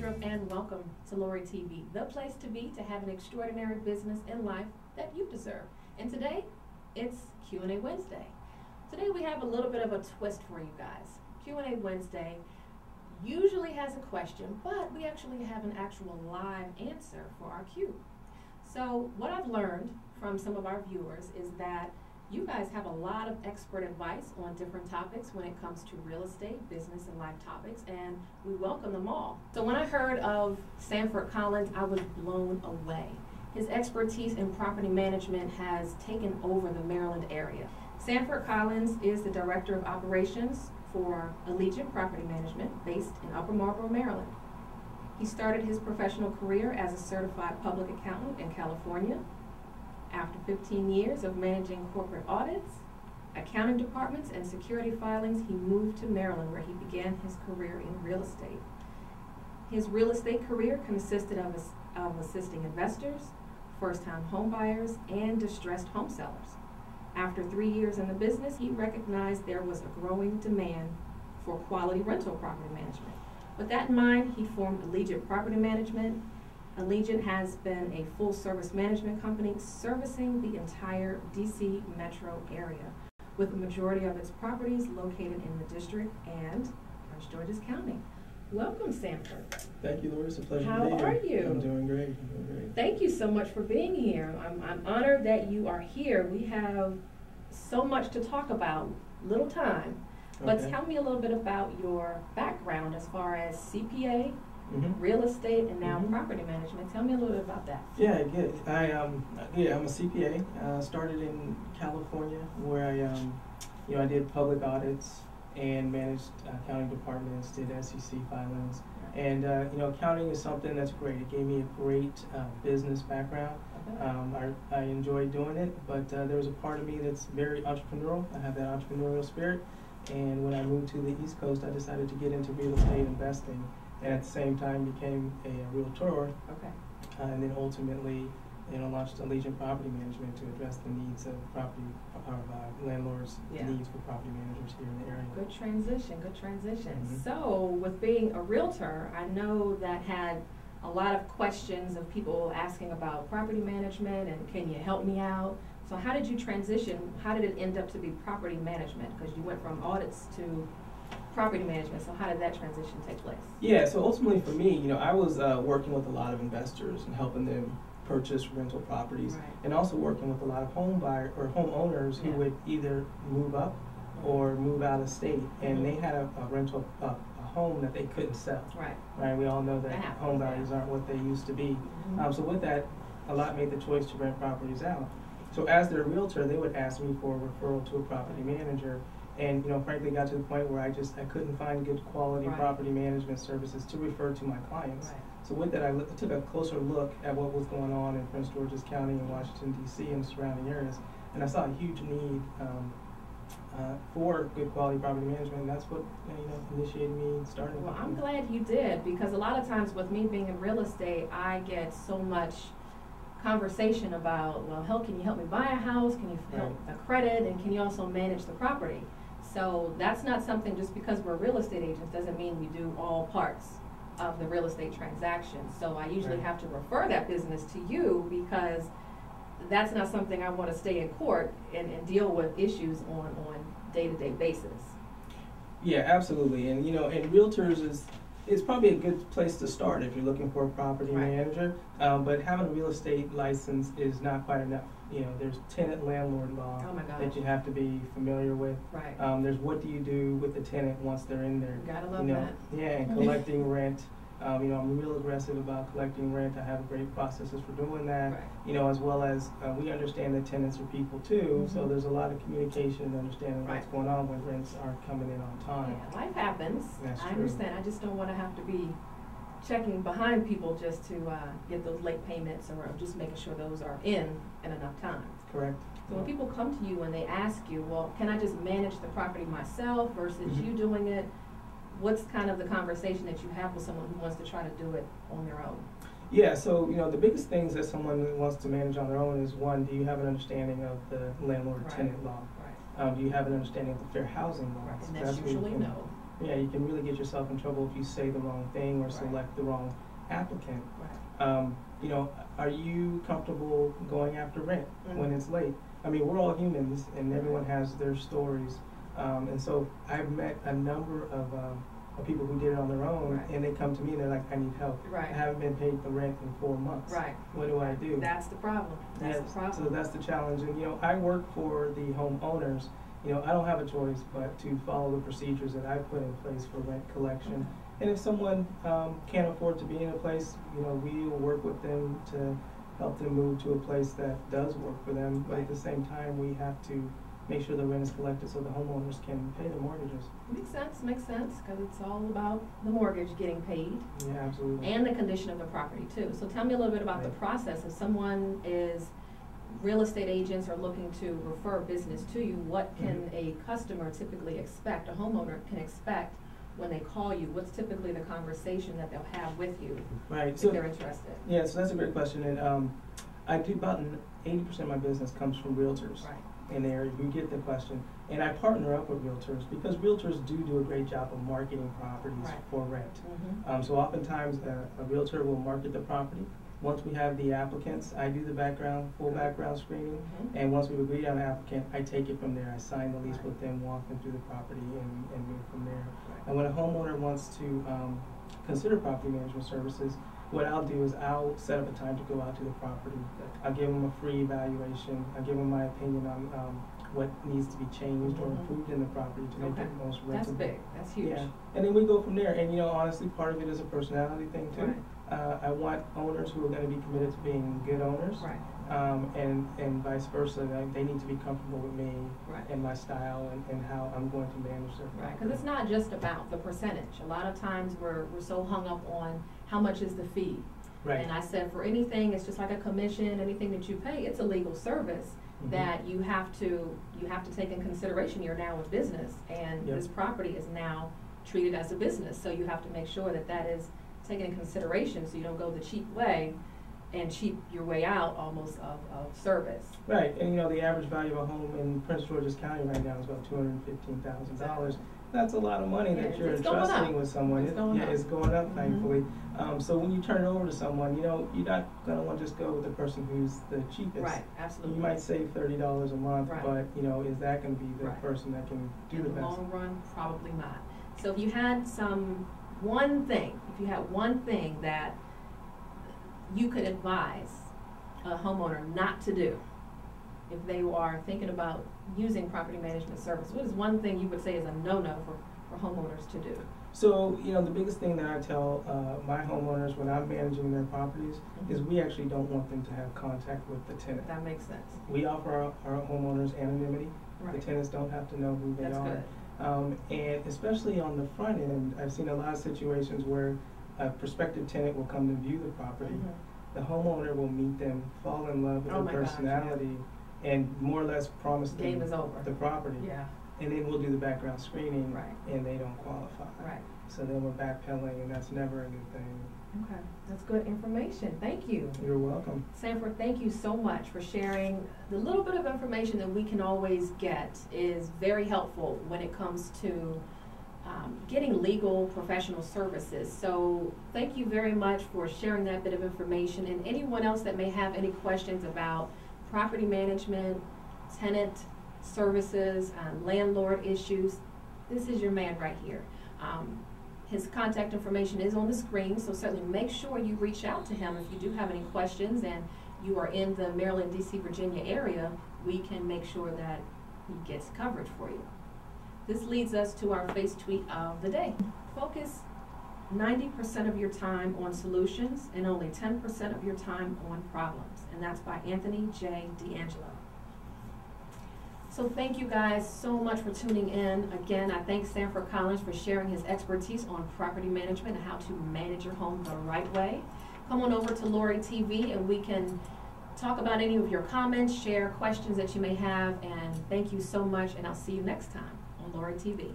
Woodruff, and welcome to Lorie TV, the place to be to have an extraordinary business in life that you deserve. And today, it's Q&A Wednesday. Today we have a little bit of a twist for you guys. Q&A Wednesday usually has a question, but we actually have an actual live answer for our Q. So what I've learned from some of our viewers is that you guys have a lot of expert advice on different topics when it comes to real estate, business, and life topics, and we welcome them all. So when I heard of Sanford Collins, I was blown away. His expertise in property management has taken over the Maryland area. Sanford Collins is the Director of Operations for Allegiant Property Management based in Upper Marlboro, Maryland. He started his professional career as a certified public accountant in California. After 15 years of managing corporate audits, accounting departments, and security filings, he moved to Maryland, where he began his career in real estate. His real estate career consisted of assisting investors, first-time homebuyers, and distressed home sellers. After 3 years in the business, he recognized there was a growing demand for quality rental property management. With that in mind, he formed Allegiant Property Management. Allegiant has been a full-service management company servicing the entire DC metro area, with the majority of its properties located in the district and Prince George's County. Welcome, Sanford. Thank you, Lorie. It's a pleasure to be here. How are you? I'm doing great. I'm doing great. Thank you so much for being here. I'm honored that you are here. We have so much to talk about, little time. But Okay. tell me a little bit about your background as far as CPA, real estate, and now property management. Tell me a little bit about that. Yeah, good. I'm a CPA. Started in California, where I did public audits and managed accounting departments, did SEC filings, and accounting is something that's great. It gave me a great business background. I enjoy doing it, but there was a part of me that's very entrepreneurial. I have that entrepreneurial spirit, and when I moved to the East Coast, I decided to get into real estate investing. And at the same time became a realtor, and then ultimately, launched Allegiant Property Management to address the needs of landlords' needs for property managers here in the area. Good transition, good transition. So, with being a realtor, I know that had a lot of questions of people asking about property management and can you help me out? So how did you transition? How did it end up to be property management? Because you went from audits to property management, so how did that transition take place? Yeah, so ultimately for me, I was working with a lot of investors and helping them purchase rental properties, and also working with a lot of homeowners who would either move up or move out of state, and they had a home that they couldn't sell. Right. We all know that home values aren't what they used to be. So with that, a lot made the choice to rent properties out. So as their realtor, they would ask me for a referral to a property manager. And frankly, got to the point where I couldn't find good quality property management services to refer to my clients. So with that, I took a closer look at what was going on in Prince George's County and Washington, D.C. and the surrounding areas, and I saw a huge need for good quality property management, and that's what initiated me starting. Well, I'm glad you did, because a lot of times with me being in real estate, I get so much conversation about, well, can you help me buy a house? Can you help the credit? And can you also manage the property? So that's not something, just because we're real estate agents doesn't mean we do all parts of the real estate transaction. So I usually have to refer that business to you, because that's not something I want to stay in court and deal with issues on day-to-day basis. Yeah, absolutely. And and realtors is probably a good place to start if you're looking for a property manager. But having a real estate license is not quite enough. There's tenant landlord law that you have to be familiar with. There's what do you do with the tenant once they're in there. You gotta love that. Yeah, and collecting rent. I'm real aggressive about collecting rent. I have great processes for doing that. As well as we understand that tenants are people too. So there's a lot of communication and understanding what's going on when rents aren't coming in on time. Yeah, life happens. That's true. I understand. I just don't want to have to be checking behind people just to get those late payments, or just making sure those are in enough time. Correct. So when people come to you and they ask you, well, can I just manage the property myself versus you doing it? What's kind of the conversation that you have with someone who wants to try to do it on their own? Yeah, so the biggest things that someone wants to manage on their own is, one, do you have an understanding of the landlord-tenant law? Do you have an understanding of the fair housing law? And that's usually no. Yeah, you can really get yourself in trouble if you say the wrong thing or select the wrong applicant. You know, are you comfortable going after rent when it's late? I mean, we're all humans, and everyone has their stories. And so I've met a number of people who did it on their own, and they come to me and they're like, I need help. I haven't been paid the rent in 4 months. What do I do? That's the problem. That's the problem. So that's the challenge. And, you know, I work for the homeowners. You know, I don't have a choice but to follow the procedures that I put in place for rent collection. And if someone can't afford to be in a place, you know, we will work with them to help them move to a place that does work for them. But at the same time, we have to make sure the rent is collected so the homeowners can pay their mortgages. Makes sense, because it's all about the mortgage getting paid. Yeah, absolutely. And the condition of the property too. So tell me a little bit about the process. If someone is, real estate agents are looking to refer business to you, what can a customer typically expect, a homeowner can expect when they call you? What's typically the conversation that they'll have with you if they're interested? Yeah, so that's a great question. And I do about 80% of my business comes from realtors in the area who get the question. And I partner up with realtors because realtors do a great job of marketing properties for rent. So oftentimes a realtor will market the property. Once we have the applicants, I do the full background screening, and once we've agreed on an applicant, I take it from there. I sign the lease with them, walk them through the property, and move from there. And when a homeowner wants to consider property management services, what I'll do is I'll set up a time to go out to the property. I'll give them a free evaluation. I'll give them my opinion on what needs to be changed or improved in the property to make it most rentable. That's big. That's huge. Yeah. And then we go from there. And, you know, honestly, part of it is a personality thing, too. I want owners who are going to be committed to being good owners, and vice versa. They need to be comfortable with me and my style and how I'm going to manage their property. Because it's not just about the percentage. A lot of times we're so hung up on how much is the fee. And I said for anything, it's just like a commission. Anything that you pay, it's a legal service that you have to take in consideration. You're now a business, and this property is now treated as a business. So you have to make sure that that is taken in consideration, so you don't go the cheap way and cheap your way out almost of service. Right, and you know, the average value of a home in Prince George's County right now is about $215,000. That's a lot of money that you're entrusting with someone. It's going up, thankfully. So when you turn it over to someone, you know, you're not going to want to just go with the person who's the cheapest. Right, absolutely. You might save $30 a month, but you know, is that going to be the person that can do the best? In the long run, probably not. So if you had one thing that you could advise a homeowner not to do if they are thinking about using property management service, what is one thing you would say is a no-no for homeowners to do? So, you know, the biggest thing that I tell my homeowners when I'm managing their properties is we actually don't want them to have contact with the tenant. That makes sense. We offer our homeowners anonymity. The tenants don't have to know who they are. Good. And especially on the front end, I've seen a lot of situations where a prospective tenant will come to view the property. The homeowner will meet them, fall in love with their personality, and more or less promise them the property. And then we'll do the background screening, and they don't qualify. So then we're backpedaling, and that's never a good thing. Okay, that's good information. Thank you. You're welcome. Sanford, thank you so much for sharing. The little bit of information that we can always get is very helpful when it comes to getting legal professional services. So thank you very much for sharing that bit of information. And anyone else that may have any questions about property management, tenant services, landlord issues, this is your man right here. His contact information is on the screen, so certainly make sure you reach out to him if you do have any questions and you are in the Maryland, D.C., Virginia area. We can make sure that he gets coverage for you. This leads us to our face tweet of the day. Focus 90% of your time on solutions and only 10% of your time on problems. And that's by Anthony J. D'Angelo. So thank you guys so much for tuning in. Again, I thank Sanford Collins for sharing his expertise on property management and how to manage your home the right way. Come on over to Lorie TV and we can talk about any of your comments, share questions that you may have, and thank you so much, and I'll see you next time on Lorie TV.